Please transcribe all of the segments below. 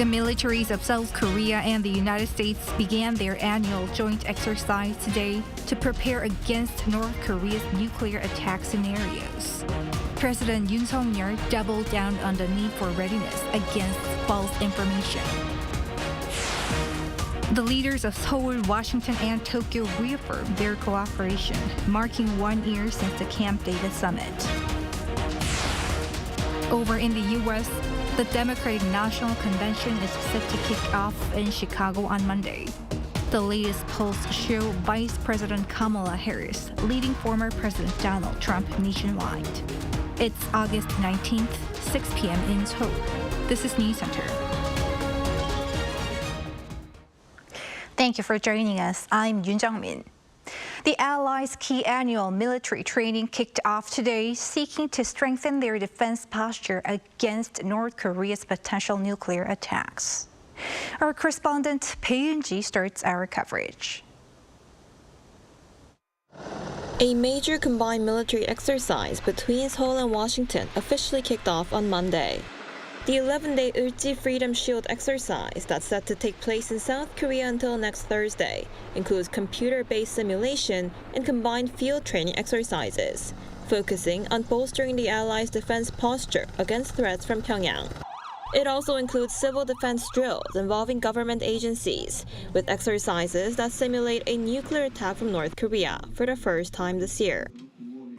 The militaries of South Korea and the United States began their annual joint exercise today to prepare against North Korea's nuclear attack scenarios. President Yoon doubled down on the need for readiness against false information. The leaders of Seoul, Washington, and Tokyo reaffirmed their cooperation, marking 1 year since the Camp David summit. Over in the U.S., the Democratic National Convention is set to kick off in Chicago on Monday. The latest polls show Vice President Kamala Harris leading former President Donald Trump nationwide. It's August 19th, 6 p.m. in Seoul. This is Newscenter. Thank you for joining us. I'm Yoon. The Allies' key annual military training kicked off today, seeking to strengthen their defense posture against North Korea's potential nuclear attacks. Our correspondent Bae-eun-ji starts our coverage. A major combined military exercise between Seoul and Washington officially kicked off on Monday. The 11-day Ulji Freedom Shield exercise that's set to take place in South Korea until next Thursday includes computer-based simulation and combined field training exercises, focusing on bolstering the Allies' defense posture against threats from Pyongyang. It also includes civil defense drills involving government agencies, with exercises that simulate a nuclear attack from North Korea for the first time this year.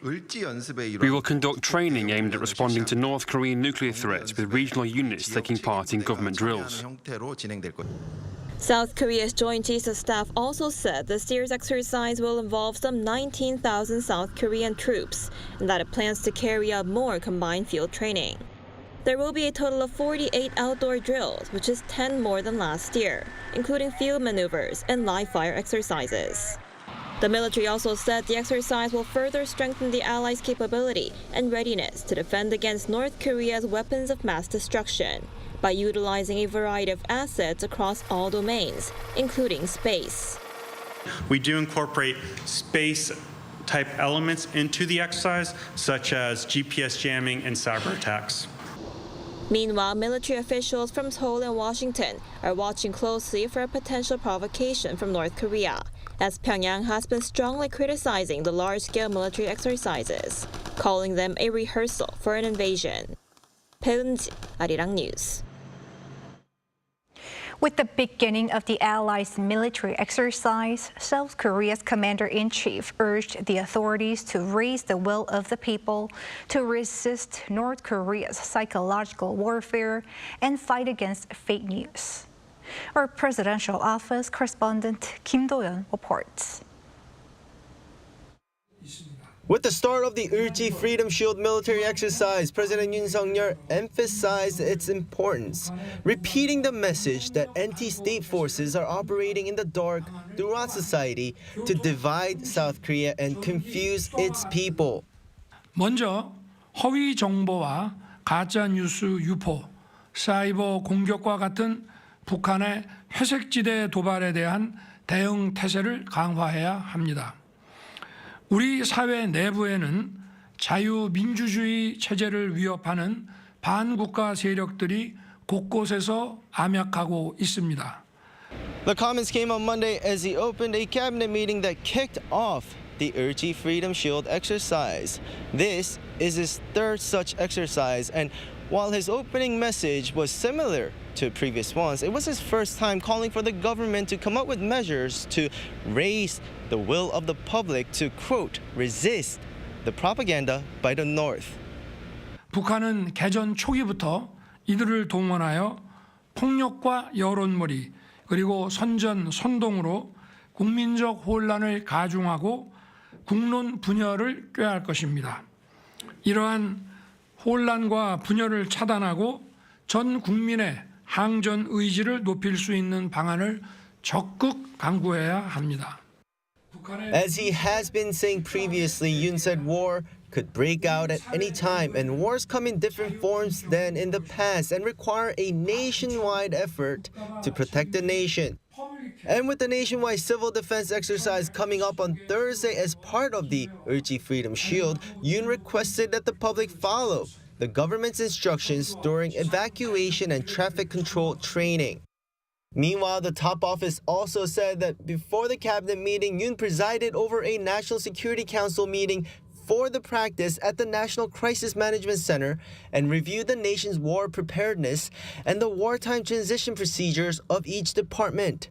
We will conduct training aimed at responding to North Korean nuclear threats with regional units taking part in government drills. South Korea's Joint Chiefs of Staff also said this year's exercise will involve some 19,000 South Korean troops and that it plans to carry out more combined field training. There will be a total of 48 outdoor drills, which is 10 more than last year, including field maneuvers and live-fire exercises. The military also said the exercise will further strengthen the Allies' capability and readiness to defend against North Korea's weapons of mass destruction by utilizing a variety of assets across all domains, including space. We do incorporate space-type elements into the exercise, such as GPS jamming and cyber attacks. Meanwhile, military officials from Seoul and Washington are watching closely for a potential provocation from North Korea, as Pyongyang has been strongly criticizing the large-scale military exercises, calling them a rehearsal for an invasion. Bae-eun-ji, Arirang News. With the beginning of the Allies' military exercise, South Korea's commander-in-chief urged the authorities to raise the will of the people to resist North Korea's psychological warfare and fight against fake news. Our presidential office correspondent Kim Do-yeon reports. With the start of the Ulji Freedom Shield military exercise, President Yoon emphasized its importance, repeating the message that anti-state forces are operating in the dark throughout society to divide South Korea and confuse its people. 먼저 허위 정보와 가짜 뉴스 유포, 사이버 공격과 같은 북한의 회색지대 도발에 대한 대응 태세를 강화해야 합니다. 우리 사회 내부에는 자유민주주의 체제를 위협하는 반국가 세력들이 곳곳에서 암약하고 있습니다. The comments came on Monday as he opened a cabinet meeting that kicked off the Ulji Freedom Shield exercise. This is his third such exercise, and while his opening message was similar to previous ones, it was his first time calling for the government to come up with measures to raise the will of the public to, quote, resist the propaganda by the North. 북한은 개전 초기부터 이들을 동원하여 폭력과 여론몰이 그리고 선전선동으로 국민적 혼란을 가중하고 국론 분열을 꾀할 것입니다. 이러한 혼란과 분열을 차단하고 전 국민의 항전 의지를 높일 수 있는 방안을 적극 강구해야 합니다. As he has been saying previously, Yoon said war could break out at any time, and wars come in different forms than in the past and require a nationwide effort to protect the nation. And with the nationwide civil defense exercise coming up on Thursday as part of the Ulji Freedom Shield, Yoon requested that the public follow the government's instructions during evacuation and traffic control training. Meanwhile, the top office also said that before the cabinet meeting, Yoon presided over a National Security Council meeting for the practice at the National Crisis Management Center and reviewed the nation's war preparedness and the wartime transition procedures of each department.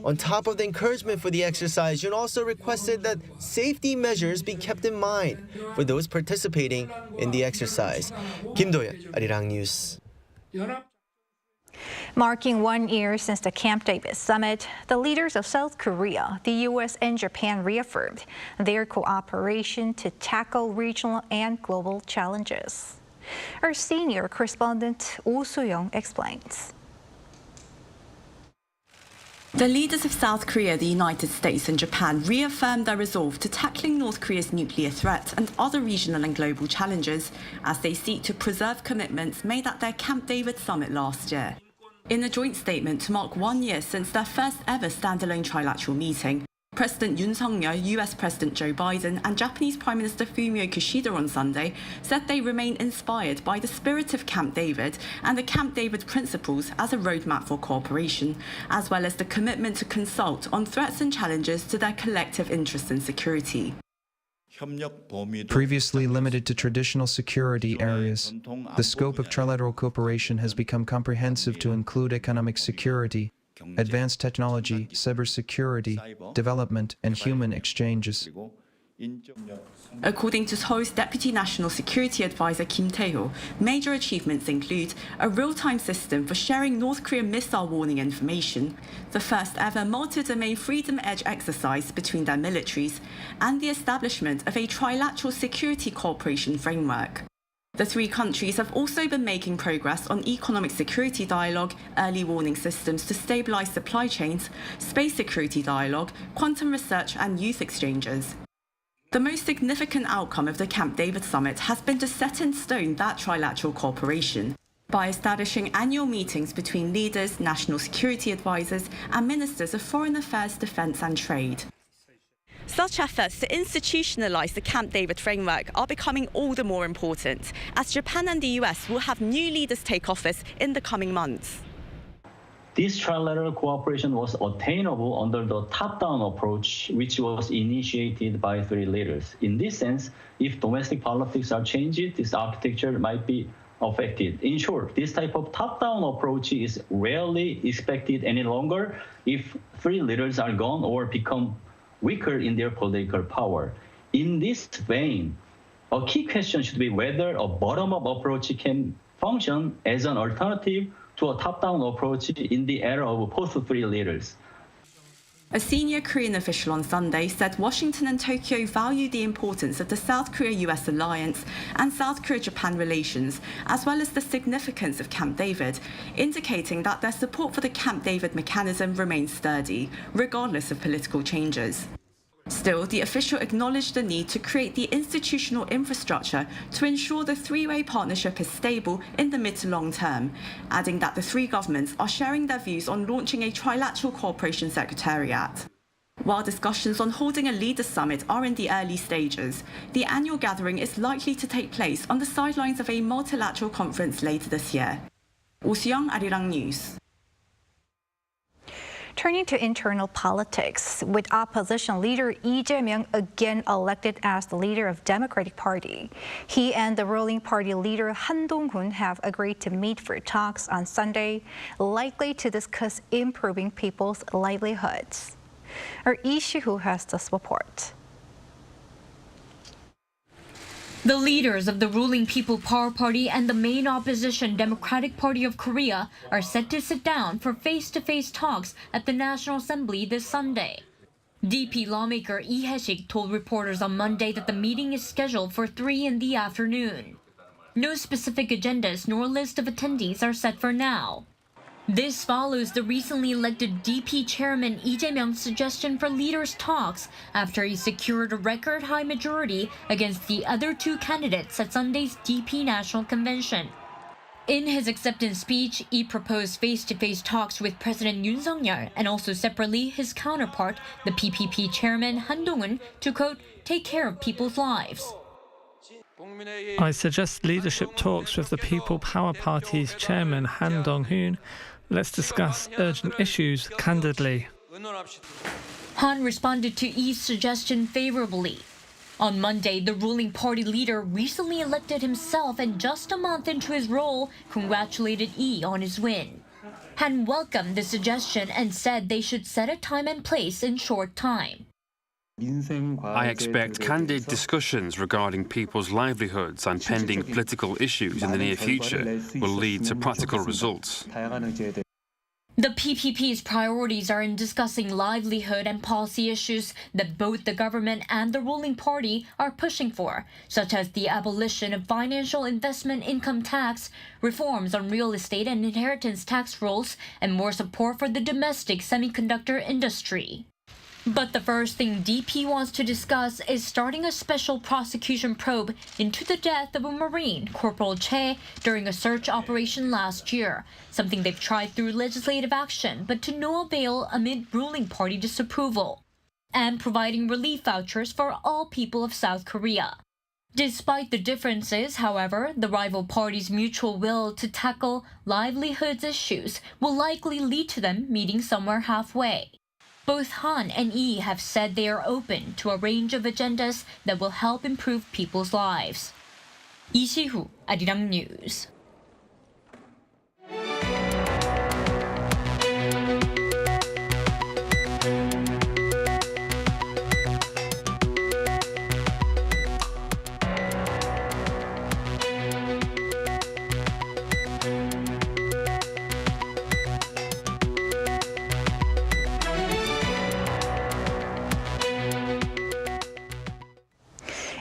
On top of the encouragement for the exercise, Yoon also requested that safety measures be kept in mind for those participating in the exercise. Kim Do-yeon, Arirang News. Marking 1 year since the Camp David summit, the leaders of South Korea, the U.S. and Japan reaffirmed their cooperation to tackle regional and global challenges. Our senior correspondent Oh Soo-young explains. The leaders of South Korea, the United States and Japan reaffirmed their resolve to tackling North Korea's nuclear threat and other regional and global challenges as they seek to preserve commitments made at their Camp David summit last year. In a joint statement to mark 1 year since their first ever standalone trilateral meeting, President Yoon Suk-yeol, US President Joe Biden and Japanese Prime Minister Fumio Kishida on Sunday said they remain inspired by the spirit of Camp David and the Camp David principles as a roadmap for cooperation, as well as the commitment to consult on threats and challenges to their collective interests and security. Previously limited to traditional security areas, the scope of trilateral cooperation has become comprehensive to include economic security, advanced technology, cybersecurity, development, and human exchanges. According to Seoul's Deputy National Security Advisor Kim Tae-ho, major achievements include a real-time system for sharing North Korean missile warning information, the first ever multi-domain Freedom Edge exercise between their militaries, and the establishment of a trilateral security cooperation framework. The three countries have also been making progress on economic security dialogue, early warning systems to stabilize supply chains, space security dialogue, quantum research and youth exchanges. The most significant outcome of the Camp David summit has been to set in stone that trilateral cooperation by establishing annual meetings between leaders, national security advisors and ministers of foreign affairs, defense and trade. Such efforts to institutionalize the Camp David framework are becoming all the more important, as Japan and the US will have new leaders take office in the coming months. This trilateral cooperation was attainable under the top-down approach, which was initiated by three leaders. In this sense, if domestic politics are changed, this architecture might be affected. In short, this type of top-down approach is rarely expected any longer if three leaders are gone or become weaker in their political power. In this vein, a key question should be whether a bottom-up approach can function as an alternative to a top-down approach in the era of post-three leaders. A senior Korean official on Sunday said Washington and Tokyo value the importance of the South Korea-US alliance and South Korea-Japan relations, as well as the significance of Camp David, indicating that their support for the Camp David mechanism remains sturdy, regardless of political changes. Still, the official acknowledged the need to create the institutional infrastructure to ensure the three-way partnership is stable in the mid to long term, adding that the three governments are sharing their views on launching a trilateral cooperation secretariat. While discussions on holding a leaders' summit are in the early stages, the annual gathering is likely to take place on the sidelines of a multilateral conference later this year. Oh Soo-young, Arirang News. Turning to internal politics, with opposition leader Lee Jae-myung again elected as the leader of Democratic Party, he and the ruling party leader Han Dong-hoon have agreed to meet for talks on Sunday, likely to discuss improving people's livelihoods. Our Lee Si-hoo has this report. The leaders of the ruling People Power Party and the main opposition Democratic Party of Korea are set to sit down for face-to-face talks at the National Assembly this Sunday. DP lawmaker Lee Hae-sik told reporters on Monday that the meeting is scheduled for 3 in the afternoon. No specific agendas nor list of attendees are set for now. This follows the recently elected DP chairman Lee Jae-myung's suggestion for leaders' talks after he secured a record-high majority against the other two candidates at Sunday's DP National Convention. In his acceptance speech, Lee proposed face-to-face talks with President Yoon Suk-yeol and also separately his counterpart, the PPP chairman Han Dong-hoon, to, quote, take care of people's lives. I suggest leadership talks with the People Power Party's chairman Han Dong-hoon. Let's discuss urgent issues candidly. Han responded to Lee's suggestion favorably. On Monday, the ruling party leader recently elected himself and just a month into his role, congratulated Lee on his win. Han welcomed the suggestion and said they should set a time and place in short time. I expect candid discussions regarding people's livelihoods and pending political issues in the near future will lead to practical results. The PPP's priorities are in discussing livelihood and policy issues that both the government and the ruling party are pushing for, such as the abolition of financial investment income tax, reforms on real estate and inheritance tax rules, and more support for the domestic semiconductor industry. But the first thing DP wants to discuss is starting a special prosecution probe into the death of a Marine, Corporal Che, during a search operation last year, something they've tried through legislative action, but to no avail amid ruling party disapproval, and providing relief vouchers for all people of South Korea. Despite the differences, however, the rival parties' mutual will to tackle livelihoods issues will likely lead to them meeting somewhere halfway. Both Han and Lee have said they are open to a range of agendas that will help improve people's lives. Lee Si-hu, Arirang News.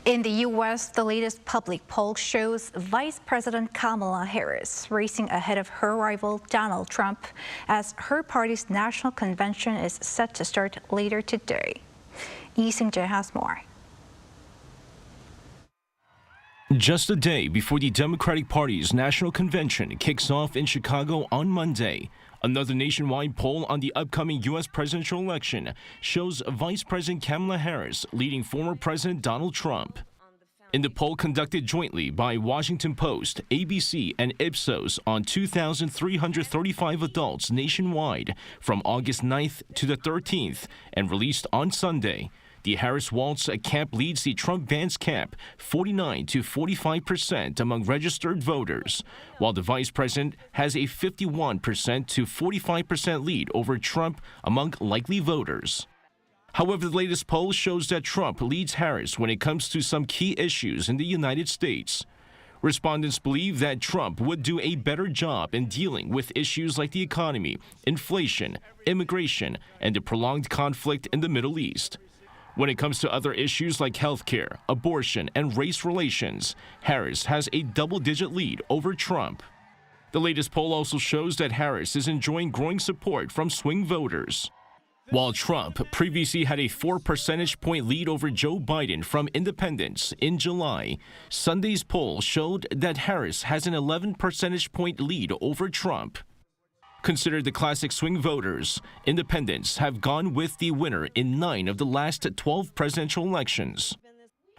In the U.S., the latest public poll shows Vice President Kamala Harris racing ahead of her rival Donald Trump as her party's national convention is set to start later today. Lee Seung-jae has more. Just a day before the Democratic Party's national convention kicks off in Chicago on Monday, another nationwide poll on the upcoming U.S. presidential election shows Vice President Kamala Harris leading former President Donald Trump. In the poll conducted jointly by Washington Post, ABC, and Ipsos on 2,335 adults nationwide from August 9th to the 13th and released on Sunday, the Harris-Walz camp leads the Trump-Vance camp 49 to 45% among registered voters, while the vice president has a 51% to 45% lead over Trump among likely voters. However, the latest poll shows that Trump leads Harris when it comes to some key issues in the United States. Respondents believe that Trump would do a better job in dealing with issues like the economy, inflation, immigration, and the prolonged conflict in the Middle East. When it comes to other issues like healthcare, abortion, and race relations, Harris has a double-digit lead over Trump. The latest poll also shows that Harris is enjoying growing support from swing voters. While Trump previously had a 4 percentage point lead over Joe Biden from independents in July, Sunday's poll showed that Harris has an 11 percentage point lead over Trump. Considered the classic swing voters, independents have gone with the winner in 9 of the last 12 presidential elections.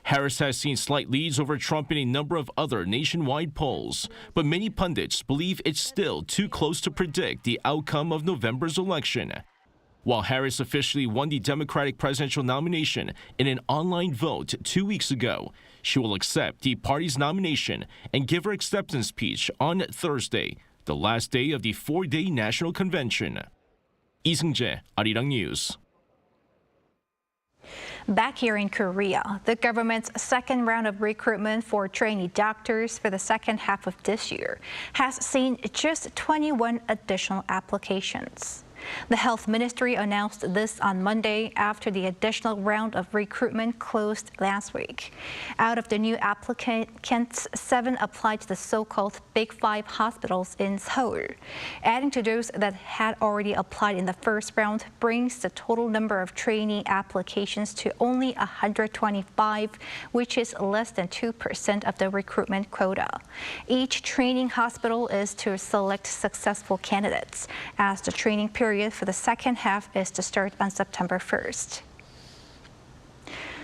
Harris has seen slight leads over Trump in a number of other nationwide polls, but many pundits believe it's still too close to predict the outcome of November's election. While Harris officially won the Democratic presidential nomination in an online vote 2 weeks ago, she will accept the party's nomination and give her acceptance speech on Thursday, the last day of the 4-day national convention. Lee Seung-jae, Arirang News. Back here in Korea, the government's second round of recruitment for trainee doctors for the second half of this year has seen just 21 additional applications. The Health Ministry announced this on Monday after the additional round of recruitment closed last week. Out of the new applicants, 7 applied to the so-called Big 5 hospitals in Seoul. Adding to those that had already applied in the first round brings the total number of trainee applications to only 125, which is less than 2% of the recruitment quota. Each training hospital is to select successful candidates, as the training period for the second half is to start on September 1st.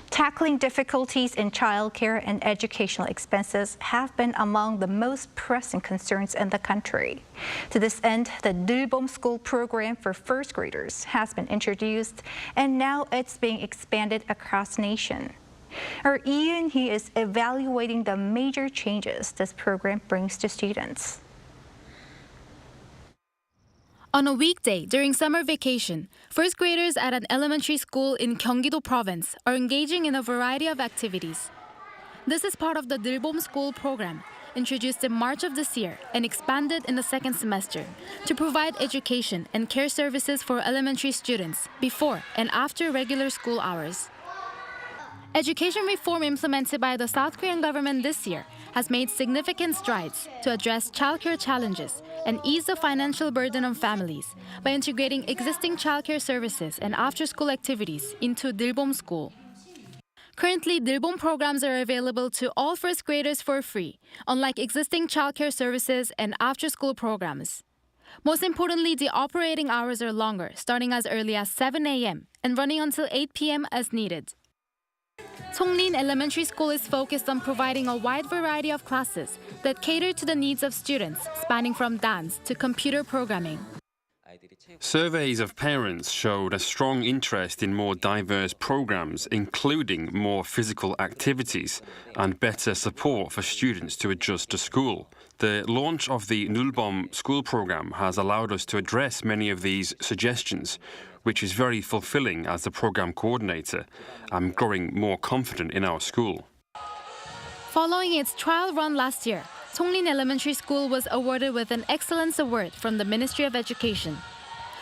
Tackling difficulties in childcare and educational expenses have been among the most pressing concerns in the country. To this end, the Neulbom School program for first graders has been introduced, and now it's being expanded across the nation. Our Yoon is evaluating the major changes this program brings to students. On a weekday during summer vacation, first graders at an elementary school in Gyeonggi-do province are engaging in a variety of activities. This is part of the Neulbom School program, introduced in March of this year and expanded in the second semester to provide education and care services for elementary students before and after regular school hours. Education reform implemented by the South Korean government this year has made significant strides to address childcare challenges and ease the financial burden on families by integrating existing childcare services and after-school activities into Neulbom School. Currently, Neulbom programs are available to all first graders for free, unlike existing childcare services and after-school programs. Most importantly, the operating hours are longer, starting as early as 7 a.m. and running until 8 p.m. as needed. Songlin Elementary School is focused on providing a wide variety of classes that cater to the needs of students, spanning from dance to computer programming. Surveys of parents showed a strong interest in more diverse programs, including more physical activities and better support for students to adjust to school. The launch of the Neulbom School program has allowed us to address many of these suggestions, which is very fulfilling as the program coordinator. I'm growing more confident in our school. Following its trial run last year, Songlin Elementary School was awarded with an Excellence Award from the Ministry of Education.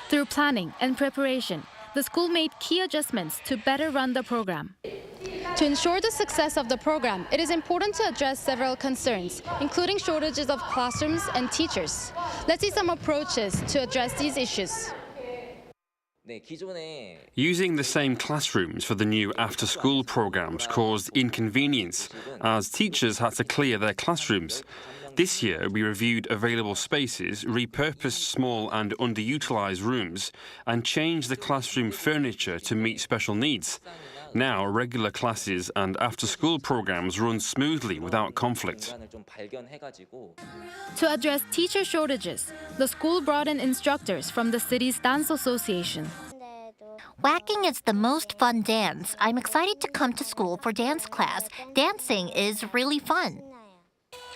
Through planning and preparation, the school made key adjustments to better run the program. To ensure the success of the program, it is important to address several concerns, including shortages of classrooms and teachers. Let's see some approaches to address these issues. Using the same classrooms for the new after-school programs caused inconvenience, as teachers had to clear their classrooms. This year, we reviewed available spaces, repurposed small and underutilized rooms, and changed the classroom furniture to meet special needs. Now, regular classes and after-school programs run smoothly without conflict. To address teacher shortages, the school brought in instructors from the city's dance association. Whacking is the most fun dance. I'm excited to come to school for dance class. Dancing is really fun.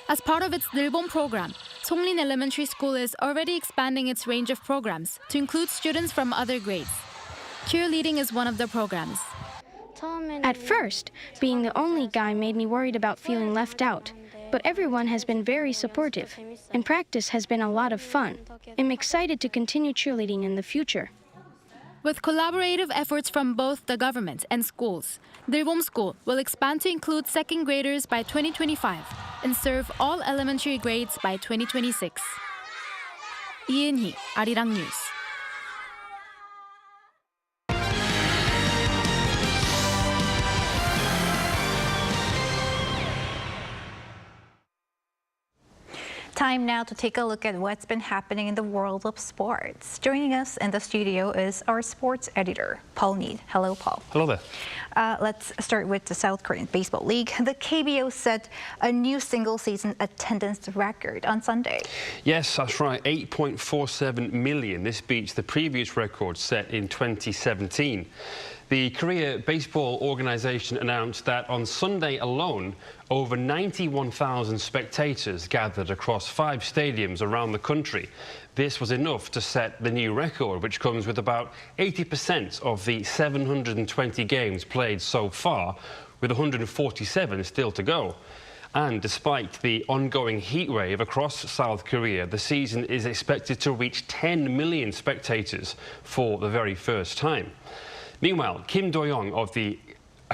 As part of its Neulbom program, Songlin Elementary School is already expanding its range of programs to include students from other grades. Cheerleading is one of the programs. At first, being the only guy made me worried about feeling left out, but everyone has been very supportive, and practice has been a lot of fun. I'm excited to continue cheerleading in the future. With collaborative efforts from both the government and schools, Neulbom School will expand to include second graders by 2025 and serve all elementary grades by 2026. Yoon, Arirang News. Time now to take a look at what's been happening in the world of sports. Joining us in the studio is our sports editor, Paul Need. Hello, Paul. Hello there. Let's start with the South Korean Baseball League. The KBO set a new single-season attendance record on Sunday. Yes, that's right, 8.47 million. This beats the previous record set in 2017. The Korea Baseball Organization announced that on Sunday alone, over 91,000 spectators gathered across 5 stadiums around the country. This was enough to set the new record, which comes with about 80% of the 720 games played so far, with 147 still to go. And despite the ongoing heat wave across South Korea, the season is expected to reach 10 million spectators for the very first time. Meanwhile, Kim Do-young of the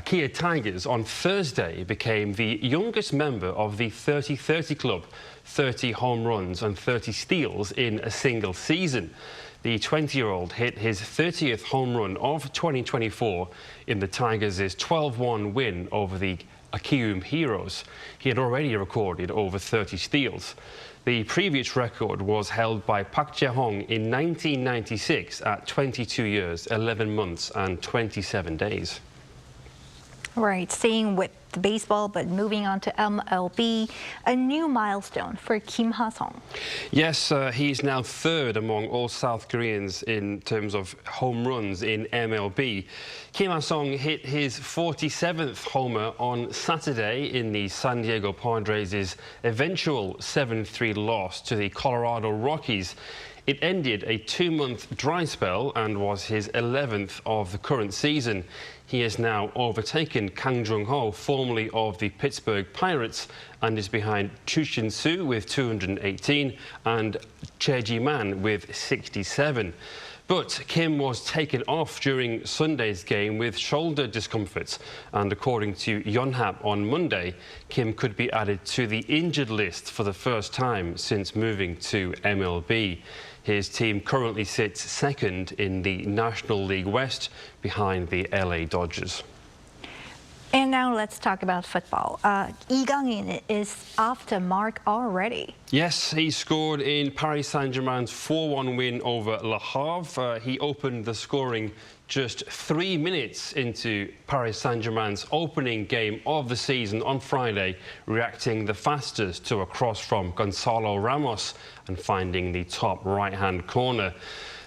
Kia Tigers on Thursday became the youngest member of the 30-30 club, 30 home runs and 30 steals in a single season. The 20-year-old hit his 30th home run of 2024 in the Tigers' 12-1 win over the Akium Heroes. He had already recorded over 30 steals. The previous record was held by Park Jae-hong in 1996 at 22 years, 11 months and 27 days. Right, staying with the baseball, but moving on to MLB, a new milestone for Kim Ha-sung. Yes, he's now third among all South Koreans in terms of home runs in MLB. Kim Ha-sung hit his 47th homer on Saturday in the San Diego Padres' eventual 7-3 loss to the Colorado Rockies. It ended a 2-month dry spell and was his 11th of the current season. He has now overtaken Kang Jung-ho, formerly of the Pittsburgh Pirates, and is behind Chu Shin-soo with 218 and Che Ji-man with 67. But Kim was taken off during Sunday's game with shoulder discomforts, and according to Yonhap on Monday, Kim could be added to the injured list for the first time since moving to MLB. His team currently sits second in the National League West behind the LA Dodgers. And now let's talk about football. Lee Gang-in is off the mark already. Yes, he scored in Paris Saint-Germain's 4-1 win over Le Havre. He opened the scoring just 3 minutes into Paris Saint-Germain's opening game of the season on Friday, reacting the fastest to a cross from Gonzalo Ramos and finding the top right-hand corner.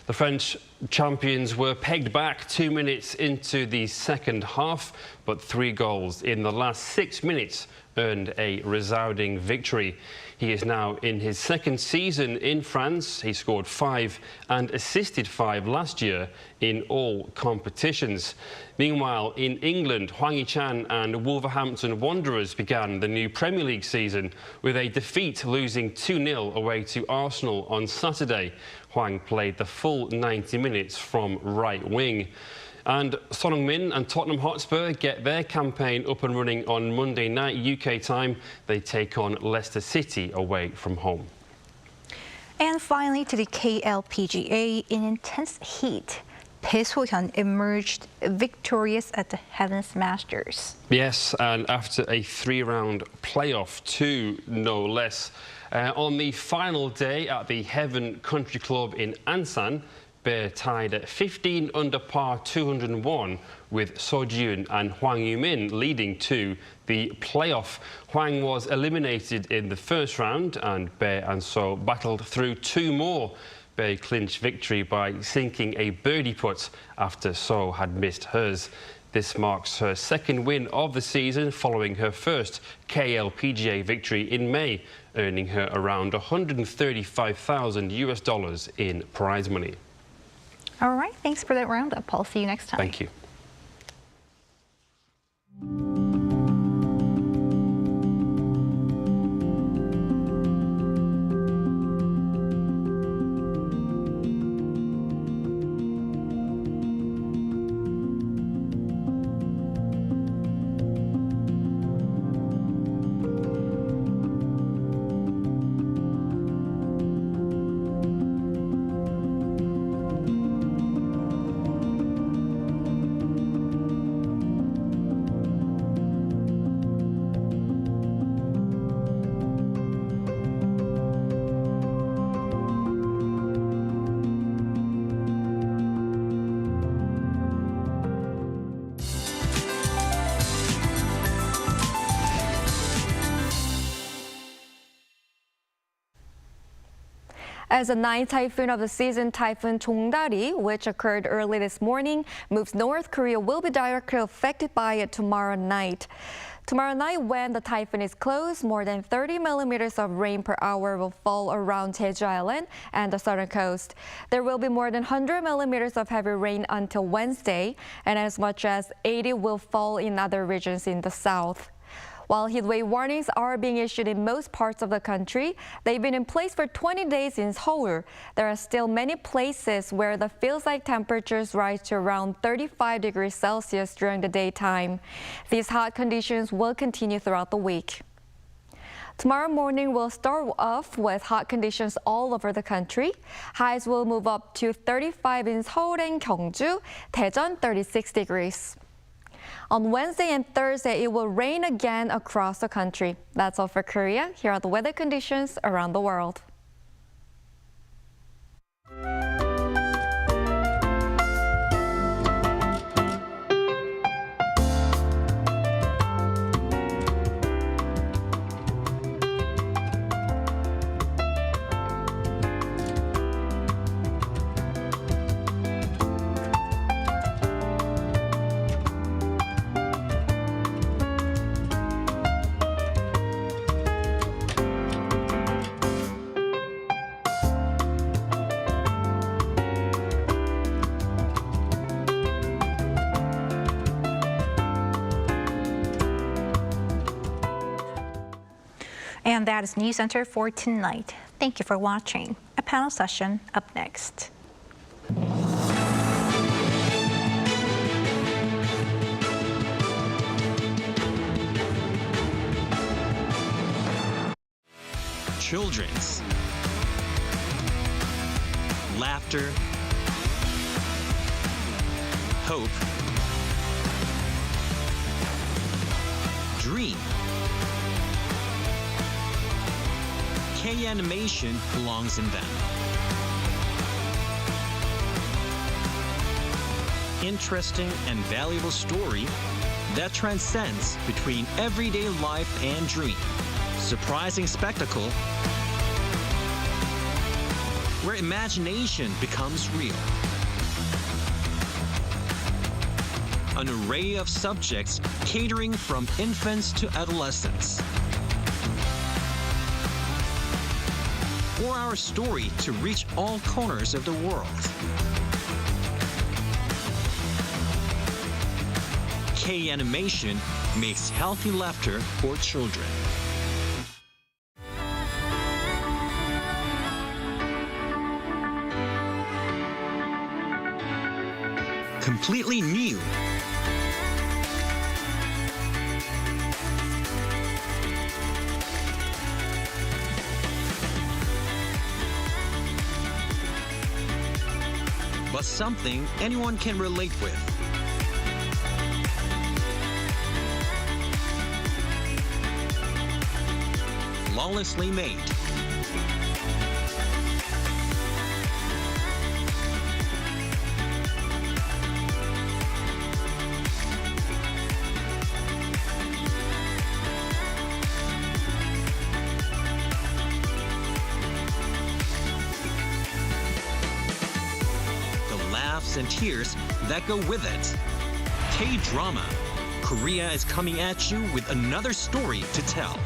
The French champions were pegged back 2 minutes into the second half, but 3 goals in the last 6 minutes earned a resounding victory. He is now in his second season in France. He scored 5 and assisted 5 last year in all competitions. Meanwhile, in England, Hwang Hee-chan and Wolverhampton Wanderers began the new Premier League season with a defeat, losing 2-0 away to Arsenal on Saturday. Hwang played the full 90 minutes from right wing. And Son Heung-min and Tottenham Hotspur get their campaign up and running on Monday night UK time. They take on Leicester City away from home. And finally to the KLPGA, in intense heat, Bae So-hyun emerged victorious at the Heavens Masters. Yes, and after a 3-round playoff too, no less. On the final day at the Heaven Country Club in Ansan, Bae tied at 15 under par 201 with So Ji-eun and Hwang Yoo-min leading to the playoff. Hwang was eliminated in the first round and Bae and So battled through 2 more. Bae clinched victory by sinking a birdie putt after So had missed hers. This marks her second win of the season following her first KLPGA victory in May, earning her around $135,000 in prize money. All right, thanks for that roundup. I'll see you next time. Thank you. As the 9th typhoon of the season, Typhoon Jongdari, which occurred early this morning, moves North Korea, will be directly affected by it tomorrow night. Tomorrow night, when the typhoon is close, more than 30 millimeters of rain per hour will fall around Jeju Island and the southern coast. There will be more than 100 millimeters of heavy rain until Wednesday, and as much as 80 will fall in other regions in the south. While heatwave warnings are being issued in most parts of the country, they've been in place for 20 days in Seoul. There are still many places where the feels-like temperatures rise to around 35 degrees Celsius during the daytime. These hot conditions will continue throughout the week. Tomorrow morning will start off with hot conditions all over the country. Highs will move up to 35 in Seoul and Gyeongju, Daejeon 36 degrees. On Wednesday and Thursday, it will rain again across the country. That's all for Korea. Here are the weather conditions around the world. And that is Newscenter for tonight. Thank you for watching. A panel session up next. Children's laughter, hope, dream. K-animation belongs in them. Interesting and valuable story that transcends between everyday life and dream. Surprising spectacle where imagination becomes real. An array of subjects catering from infants to adolescents. For our story to reach all corners of the world. K-animation makes healthy laughter for children. Completely new. But something anyone can relate with. Flawlessly made. And tears that go with it. K-drama. Korea is coming at you with another story to tell.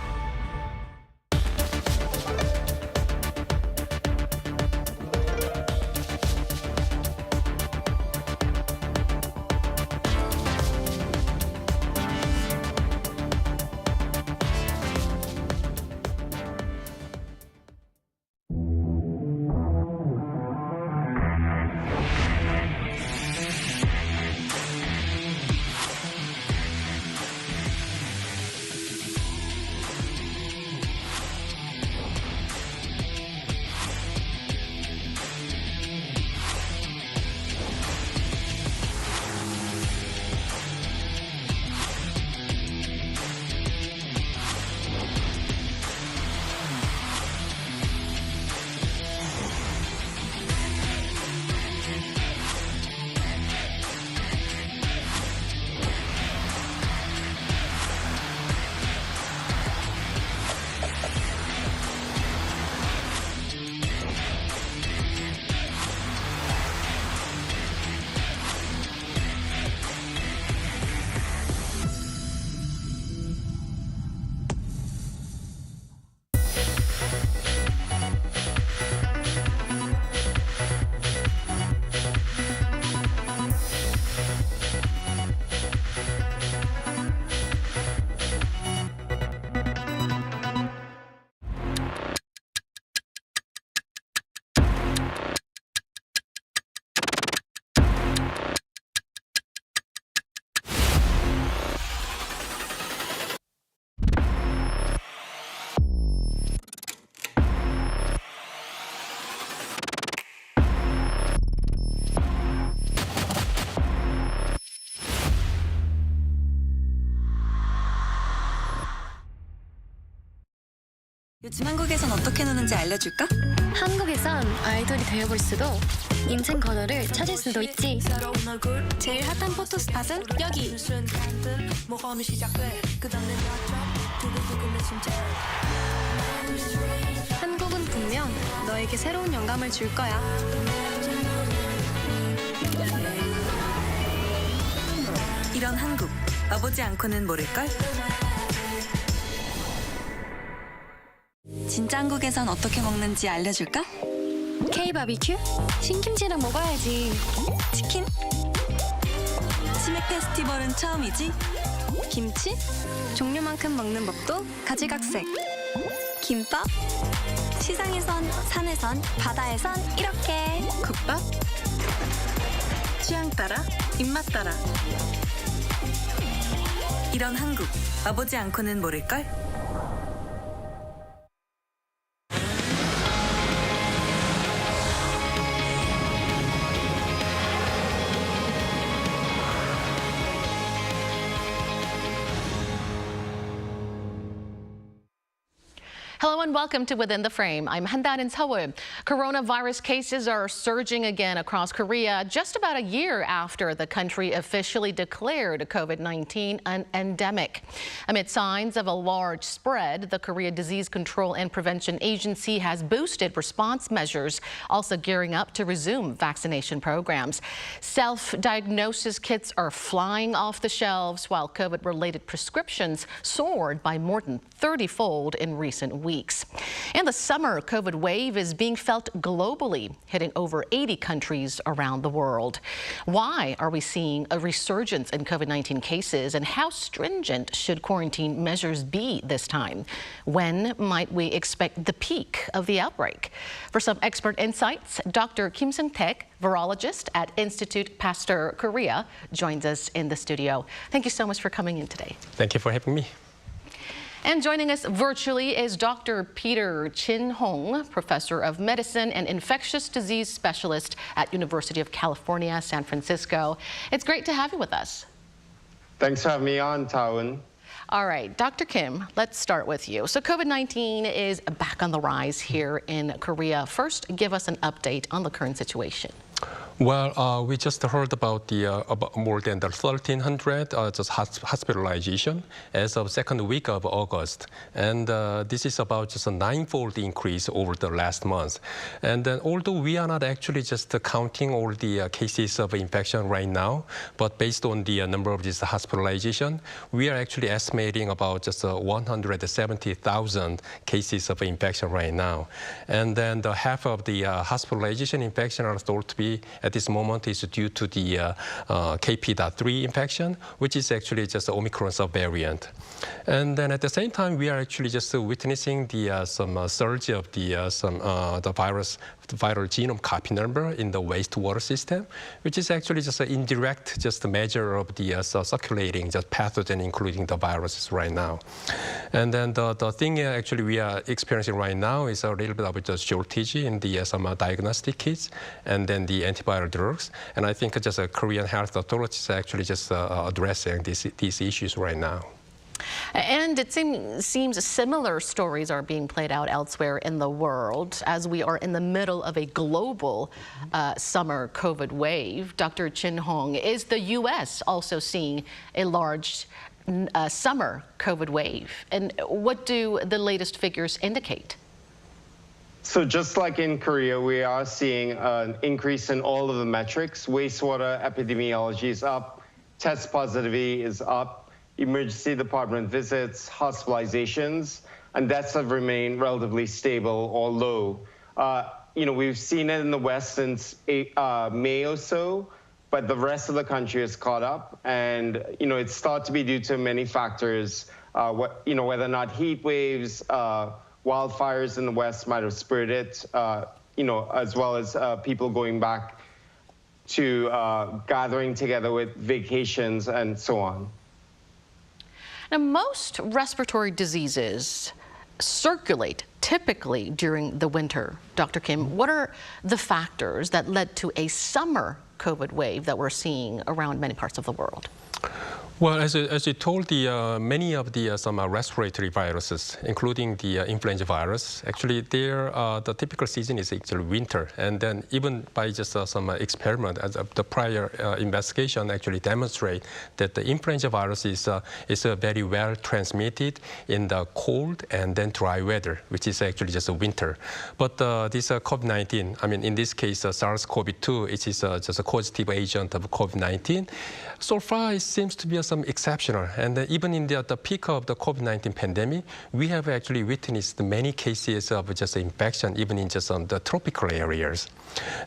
요즘 한국에선 어떻게 노는지 알려줄까? 한국에선 아이돌이 되어볼 수도 인생 번호를 찾을 수도 있지. 제일 핫한 포토스팟은 여기. 한국은 분명 너에게 새로운 영감을 줄 거야. 이런 한국, 와보지 않고는 모를걸? 진짜 한국에선 어떻게 먹는지 알려줄까? K-바비큐? 신김치랑 먹어야지. 치킨? 치맥 페스티벌은 처음이지? 김치? 종류만큼 먹는 법도 가지각색. 김밥? 시장에선, 산에선, 바다에선 이렇게. 국밥? 취향 따라, 입맛 따라. 이런 한국, 와보지 않고는 모를걸? Hello and welcome to Within the Frame. I'm Handan in Seoul. Coronavirus cases are surging again across Korea just about a year after the country officially declared COVID-19 an endemic. Amid signs of a large spread, the Korea Disease Control and Prevention Agency has boosted response measures, also gearing up to resume vaccination programs. Self-diagnosis kits are flying off the shelves, while COVID-related prescriptions soared by more than 30-fold in recent weeks. And the summer COVID wave is being felt globally, hitting over 80 countries around the world. Why are we seeing a resurgence in COVID-19 cases, and how stringent should quarantine measures be this time? When might we expect the peak of the outbreak? For some expert insights, Dr. Kim Seung-taek, virologist at Institute Pasteur Korea, joins us in the studio. Thank you so much for coming in today. Thank you for having me. And joining us virtually is Dr. Peter Chin-hong, professor of medicine and infectious disease specialist at University of California, San Francisco. It's great to have you with us. Thanks for having me on, Taun. All right, Dr. Kim, let's start with you. So COVID-19 is back on the rise here in Korea. First, give us an update on the current situation. Well, we just heard about about more than 1,300 just hospitalization as of second week of August, and this is about just a 9-fold increase over the last month. And then, although we are not actually just counting all the cases of infection right now, but based on the number of this hospitalization, we are actually estimating about just 170,000 cases of infection right now. And then the half of the hospitalization infection are thought to be at this moment is due to the KP.3 infection, which is actually just the Omicron subvariant. And then at the same time, we are actually just witnessing the some surge of the viral genome copy number in the wastewater system, which is actually just an indirect just a measure of the circulating just pathogen, including the viruses right now. And then the thing actually we are experiencing right now is a little bit of a shortage in the some diagnostic kits and then the antiviral drugs. And I think just Korean health authorities are actually just addressing these issues right now. And it seems similar stories are being played out elsewhere in the world as we are in the middle of a global summer COVID wave. Dr. Chin-hong, is the U.S. also seeing a large summer COVID wave? And what do the latest figures indicate? So just like in Korea, we are seeing an increase in all of the metrics. Wastewater epidemiology is up, test positivity is up, emergency department visits, hospitalizations, and deaths have remained relatively stable or low. We've seen it in the West since May or so, but the rest of the country has caught up, and it's thought to be due to many factors. Whether or not heat waves, wildfires in the West might have spurred it, as well as people going back to gathering together with vacations and so on. Now, most respiratory diseases circulate typically during the winter. Dr. Kim, what are the factors that led to a summer COVID wave that we're seeing around many parts of the world? Well, as you told, many of the some respiratory viruses, including the influenza virus, actually the typical season is actually winter. And then even by just some experiment, as the prior investigation actually demonstrate that the influenza virus is very well transmitted in the cold and then dry weather, which is actually just a winter. But this COVID-19, I mean, in this case, SARS-CoV-2, it is just a causative agent of COVID-19. So far, it seems to be some exceptional. And even in the peak of the COVID-19 pandemic, we have actually witnessed many cases of just infection, even in just the tropical areas.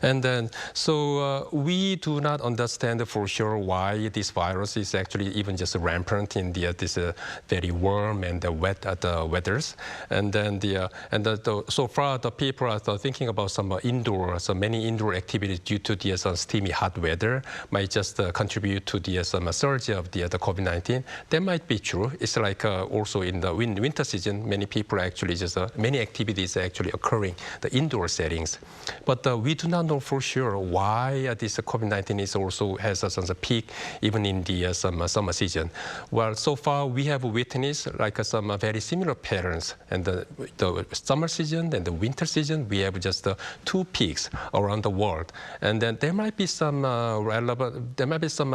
And then, so we do not understand for sure why this virus is actually even just rampant in this very warm and wet weathers. And then so far the people are thinking about some many indoor activities due to the steamy hot weather might just contribute to the surge of the COVID-19. That might be true. It's like also in the winter season, many people actually many activities are actually occurring the indoor settings. But we do not know for sure why this COVID-19 is also has a peak even in the summer season. Well, so far we have witnessed like some very similar patterns. And the summer season and the winter season, we have just two peaks around the world. And then there might be some relevant, there might be some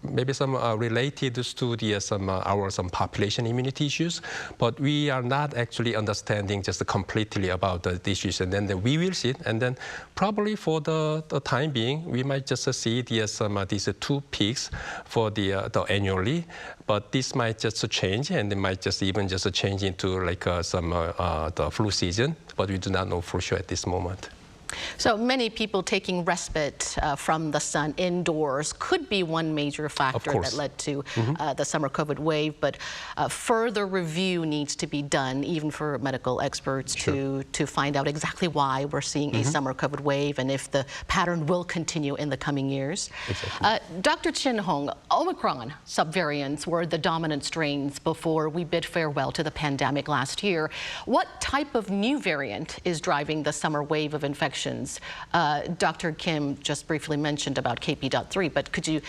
maybe some related to the some population immunity issues, but we are not actually understanding just completely about the issues. And then we will see it, and then probably for the time being, we might just see these two peaks for the annually, but this might just change, and it might just even just change into like the flu season, but we do not know for sure at this moment. So many people taking respite from the sun indoors could be one major factor that led to the summer COVID wave, but further review needs to be done, even for medical experts, to find out exactly why we're seeing a summer COVID wave and if the pattern will continue in the coming years. Dr. Chin Hong, Omicron subvariants were the dominant strains before we bid farewell to the pandemic last year. What type of new variant is driving the summer wave of infections? Dr. Kim just briefly mentioned about KP.3, but could you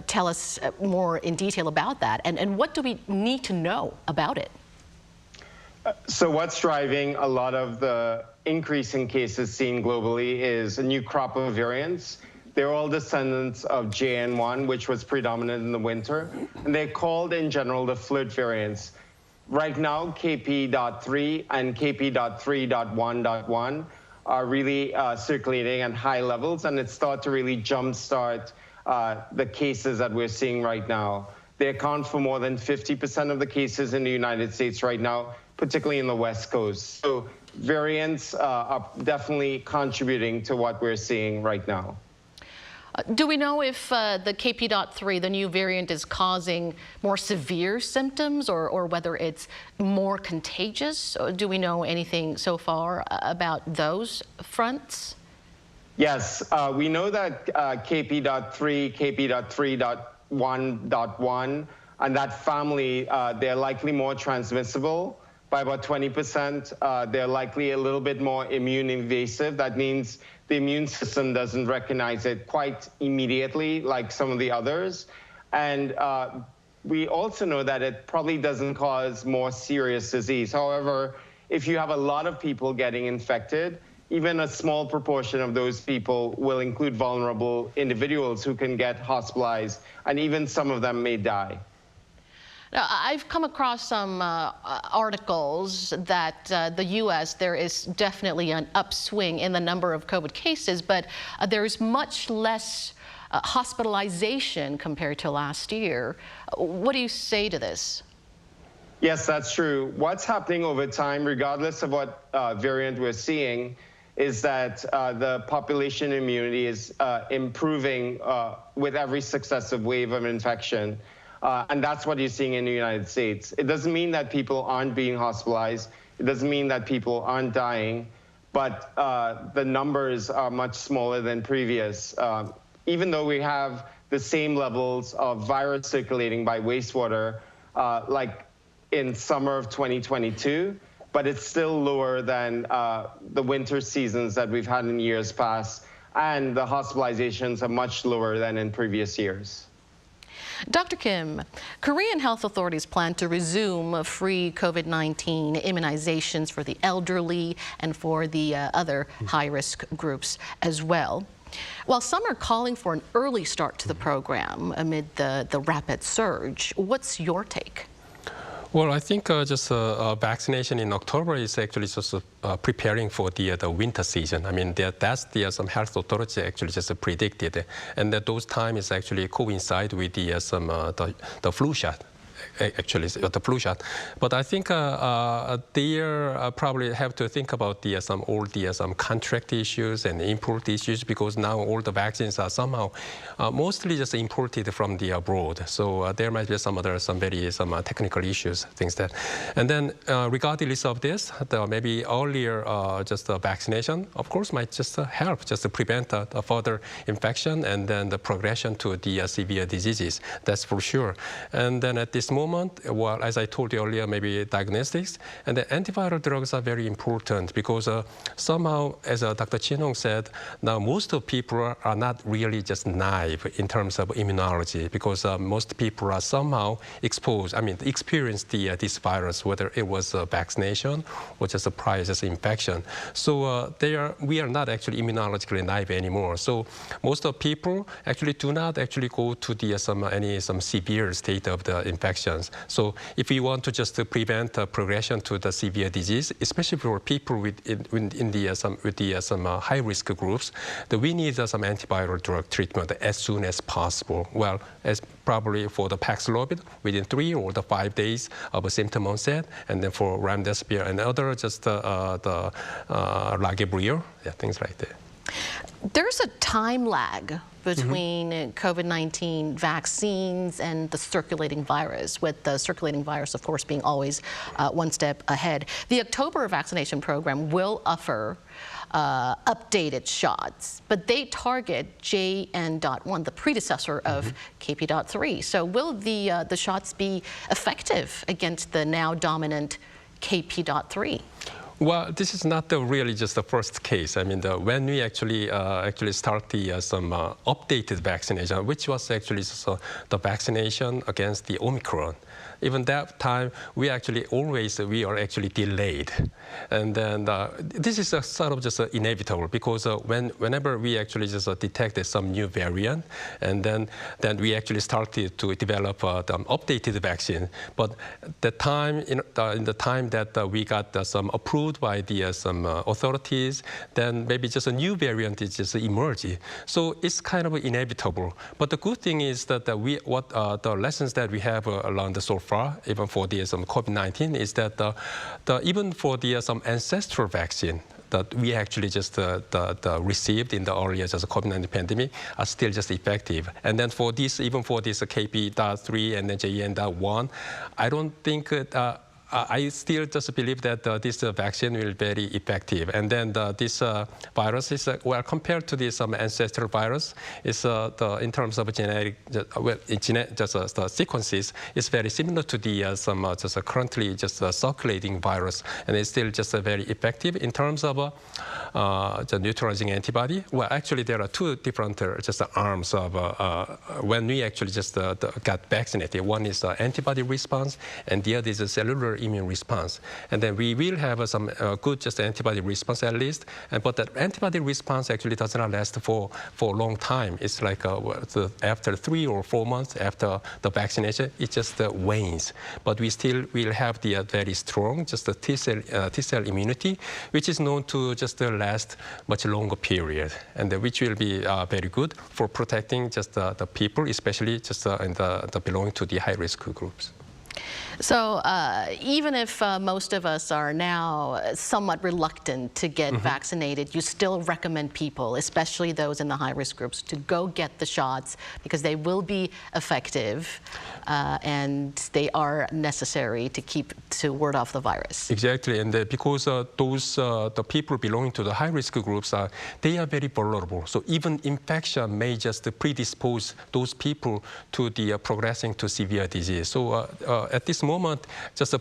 tell us more in detail about that? And what do we need to know about it? So what's driving a lot of the increase in cases seen globally is a new crop of variants. They're all descendants of JN1, which was predominant in the winter, and they're called in general the flirt variants. Right now, KP.3 and KP.3.1.1 are really circulating at high levels, and it's started to really jumpstart the cases that we're seeing right now. They account for more than 50% of the cases in the United States right now, particularly in the West Coast. So variants are definitely contributing to what we're seeing right now. Do we know if the KP.3, the new variant, is causing more severe symptoms or whether it's more contagious? Or do we know anything so far about those fronts? Yes, we know that KP.3, KP.3.1.1, and that family, they're likely more transmissible by about 20%. They're likely a little bit more immune invasive. That means the immune system doesn't recognize it quite immediately like some of the others. And we also know that it probably doesn't cause more serious disease. However, if you have a lot of people getting infected, even a small proportion of those people will include vulnerable individuals who can get hospitalized, and even some of them may die. Now, I've come across some articles that the U.S., there is definitely an upswing in the number of COVID cases, but there's much less hospitalization compared to last year. What do you say to this? Yes, that's true. What's happening over time, regardless of what variant we're seeing, is that the population immunity is improving with every successive wave of infection. And that's what you're seeing in the United States. It doesn't mean that people aren't being hospitalized. It doesn't mean that people aren't dying, but the numbers are much smaller than previous. Even though we have the same levels of virus circulating by wastewater like in summer of 2022, but it's still lower than the winter seasons that we've had in years past, and the hospitalizations are much lower than in previous years. Dr. Kim, Korean health authorities plan to resume free COVID-19 immunizations for the elderly and for the other high-risk groups as well. While some are calling for an early start to the program amid the rapid surge, what's your take? Well, I think just vaccination in October is actually just preparing for the winter season. I mean, that's some health authorities actually just predicted, and that those times actually coincide with the flu shot. Actually, the flu shot, but I think they probably have to think about some contract issues and import issues, because now all the vaccines are somehow mostly just imported from the abroad. So there might be some technical issues, things that. And then regardless of this, maybe earlier vaccination, of course, might just help just to prevent a further infection and then the progression to the severe diseases. That's for sure. And then at this moment, well, as I told you earlier, maybe diagnostics and the antiviral drugs are very important, because somehow, as Dr. Chin-Hong said, now most of people are not really just naive in terms of immunology, because most people are somehow experienced this virus, whether it was vaccination or just a prior infection. So we are not actually immunologically naive anymore. So most of people actually do not actually go to some severe state of the infections. So if we want to just prevent progression to the severe disease, especially for people with some high-risk groups, then we need some antiviral drug treatment as soon as possible. Well, as probably for the Paxlovid, within 3 or 5 days of a symptom onset, and then for remdesivir and other the Lagevrio, things like that. There's a time lag between COVID-19 vaccines and the circulating virus, with the circulating virus, of course, being always one step ahead. The October vaccination program will offer updated shots, but they target JN.1, the predecessor of KP.3. So will the shots be effective against the now dominant KP.3? Well, this is not really just the first case. I mean, when we actually start some updated vaccination, which was actually the vaccination against the Omicron. Even that time, we are actually delayed. And then this is sort of just inevitable, because whenever we actually just detected some new variant, and then we actually started to develop the updated vaccine. But the time in the time that we got some approved by the some authorities, then maybe just a new variant is just emerging. So it's kind of inevitable. But the good thing is that the lessons that we have learned so far, even for the COVID-19, is that even for the some ancestral vaccine that we actually just received in the earlier COVID-19 pandemic are still just effective. And then for this, even for this KP.3 and then JN.1, I don't think I still just believe that this vaccine will be very effective. And then this virus is, well, compared to this ancestral virus, is in terms of genetic, the sequences, is very similar to the currently circulating virus, and it's still just very effective in terms of the neutralizing antibody. Well, actually, there are two different arms of when we actually got vaccinated. One is antibody response, and the other is a cellular immune response. And then we will have some good antibody response at least, but that antibody response actually does not last for a long time. It's like after 3 or 4 months after the vaccination, it just wanes. But we still will have the very strong T-cell immunity, which is known to last much longer period, and which will be very good for protecting the people, especially in the belonging to the high-risk groups. So even if most of us are now somewhat reluctant to get vaccinated, you still recommend people, especially those in the high-risk groups, to go get the shots, because they will be effective and they are necessary to ward off the virus. Exactly, and because the people belonging to the high-risk groups they are very vulnerable. So even infection may just predispose those people to the progressing to severe disease. So at this moment,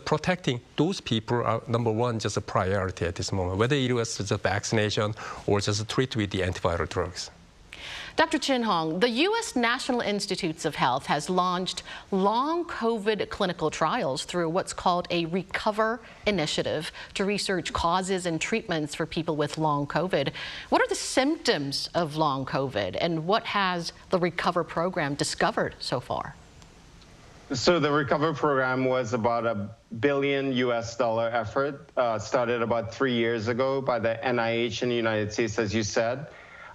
protecting those people are number one, a priority at this moment, whether it was vaccination or treat with the antiviral drugs. Dr. Chin-Hong, the U.S. National Institutes of Health has launched long COVID clinical trials through what's called a RECOVER initiative to research causes and treatments for people with long COVID. What are the symptoms of long COVID, and what has the RECOVER program discovered so far? So the recovery program was about $1 billion effort, started about 3 years ago by the NIH in the United States, as you said.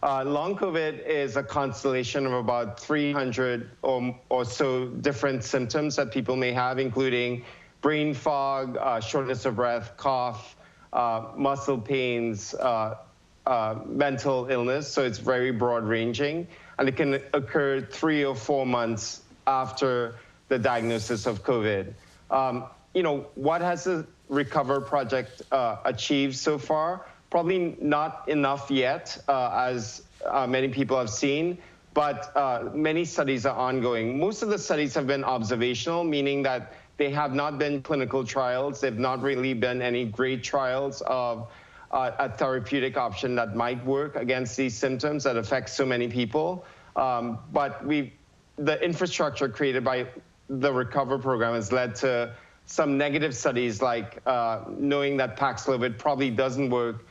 Long COVID is a constellation of about 300 or so different symptoms that people may have, including brain fog, shortness of breath, cough, muscle pains, mental illness. So it's very broad ranging, and it can occur 3 or 4 months after the diagnosis of COVID. You know, what has the Recover Project achieved so far? Probably not enough yet, as many people have seen, but many studies are ongoing. Most of the studies have been observational, meaning that they have not been clinical trials. They've not really been any great trials of a therapeutic option that might work against these symptoms that affect so many people. But the infrastructure created by the Recover program has led to some negative studies, like knowing that Paxlovid probably doesn't work,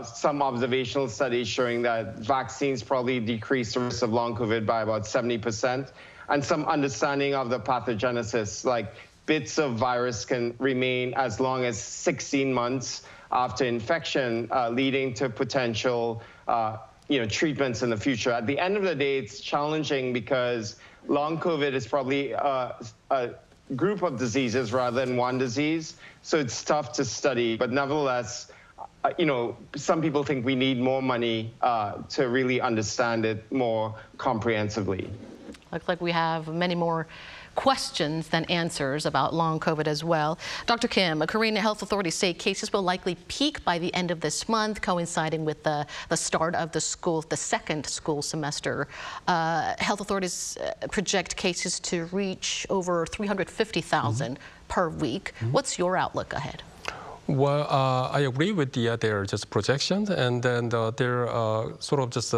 some observational studies showing that vaccines probably decrease the risk of long COVID by about 70%, and some understanding of the pathogenesis, like bits of virus can remain as long as 16 months after infection, leading to potential treatments in the future. At the end of the day, it's challenging because long COVID is probably a group of diseases rather than one disease, so it's tough to study. But nevertheless, some people think we need more money to really understand it more comprehensively. Looks like we have many more questions than answers about long COVID as well. Dr. Kim, Korean health authorities say cases will likely peak by the end of this month, coinciding with the start of the second school semester. Health authorities project cases to reach over 350,000 per week. What's your outlook ahead? Well, I agree with their just projections, and then their sort of just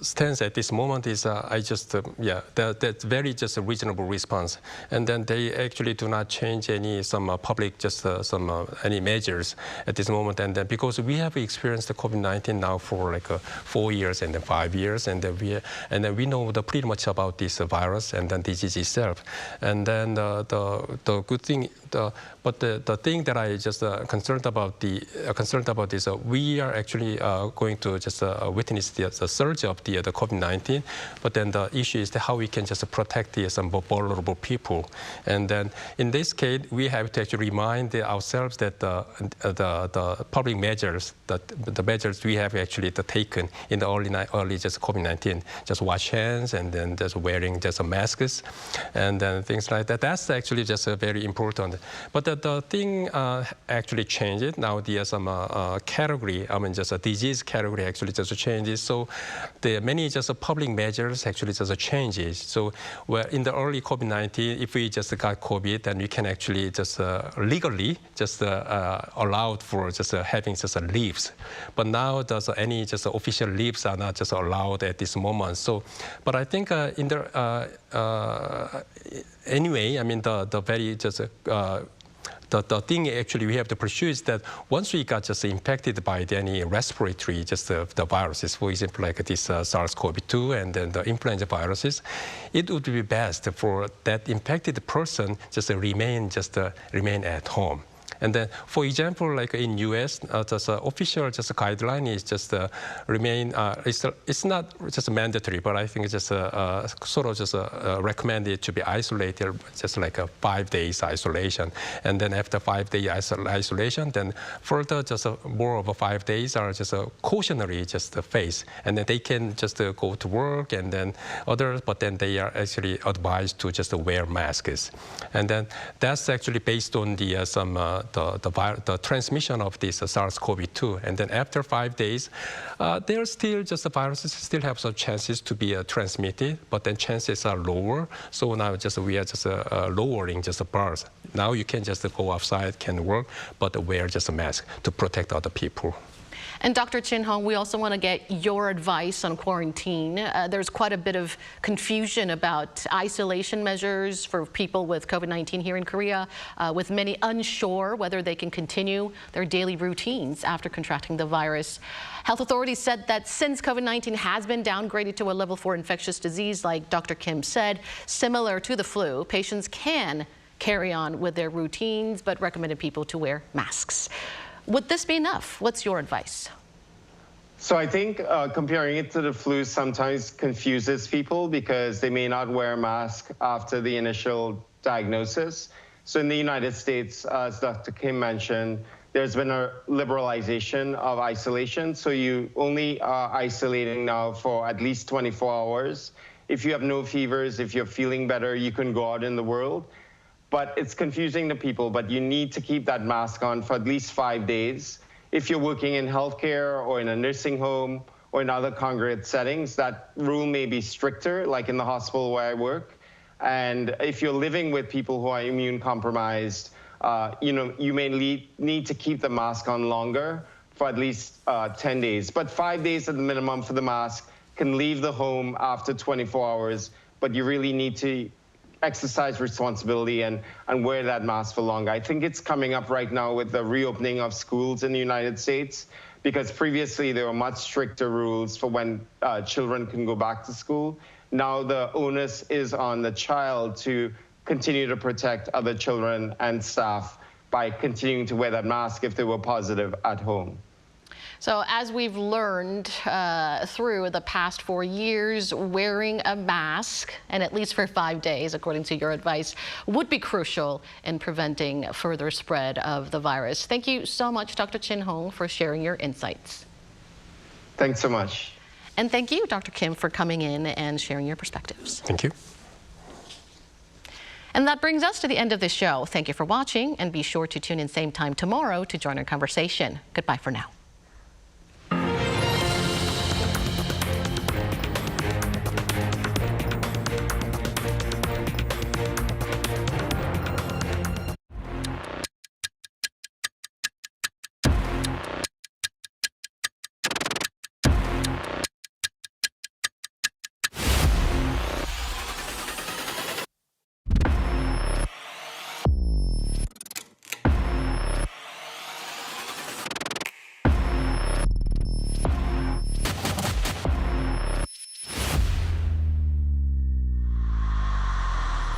stance at this moment is that's very just a reasonable response. And then they actually do not change any public any measures at this moment. And then because we have experienced the COVID-19 now for like 4 years and then 5 years, and then we know pretty much about this virus and then disease itself. And then the good thing, but the thing that I just concerned about is we are actually going to just witness the surge of the COVID-19, but then the issue is how we can just protect some vulnerable people. And then in this case, we have to actually remind ourselves that the public measures, the measures we have actually taken in the early just COVID-19, just wash hands and then just wearing just masks and then things like that. That's actually just very important. But the thing actually changed. Now there's some category, just a disease category actually just changes. So the many just public measures actually just changes. So where in the early COVID-19, if we just got COVID, then we can actually just legally just allowed for just having just leaves. But now there's any just official leaves are not just allowed at this moment. So, but I think in the anyway, I mean the very just the thing actually we have to pursue is that once we got just infected by any respiratory just the viruses, for example, like this SARS-CoV-2 and then the influenza viruses, it would be best for that infected person just remain at home. And then, for example, like in U.S., just official just guideline is just remain. It's not just mandatory, but I think it's just sort of just recommended to be isolated, just like a 5 days isolation. And then after 5 day isolation, then further just more of 5 days are just a cautionary just phase, and then they can just go to work and then others, but then they are actually advised to just wear masks. And then that's actually based on the the transmission of this SARS-CoV-2. And then after 5 days, there's still just the viruses still have some chances to be transmitted, but then chances are lower. So now just we are just lowering just the bars. Now you can just go outside, can work, but wear just a mask to protect other people. And Dr. Chin Hong, we also want to get your advice on quarantine. There's quite a bit of confusion about isolation measures for people with COVID-19 here in Korea, with many unsure whether they can continue their daily routines after contracting the virus. Health authorities said that since COVID-19 has been downgraded to a level 4 infectious disease, like Dr. Kim said, similar to the flu, patients can carry on with their routines, but recommended people to wear masks. Would this be enough? What's your advice? So I think comparing it to the flu sometimes confuses people because they may not wear a mask after the initial diagnosis. So in the United States, as Dr. Kim mentioned, there's been a liberalization of isolation. So you only are isolating now for at least 24 hours. If you have no fevers, if you're feeling better, you can go out in the world. But it's confusing to people, but you need to keep that mask on for at least 5 days. If you're working in healthcare or in a nursing home or in other congregate settings, that rule may be stricter, like in the hospital where I work. And if you're living with people who are immune compromised, you may need to keep the mask on longer for at least 10 days. But 5 days at the minimum for the mask, can leave the home after 24 hours, but you really need to exercise responsibility and wear that mask for longer. I think it's coming up right now with the reopening of schools in the United States, because previously there were much stricter rules for when children can go back to school. Now the onus is on the child to continue to protect other children and staff by continuing to wear that mask if they were positive at home. So as we've learned through the past 4 years, wearing a mask, and at least for 5 days, according to your advice, would be crucial in preventing further spread of the virus. Thank you so much, Dr. Chin Hong, for sharing your insights. Thanks so much. And thank you, Dr. Kim, for coming in and sharing your perspectives. Thank you. And that brings us to the end of this show. Thank you for watching, and be sure to tune in same time tomorrow to join our conversation. Goodbye for now.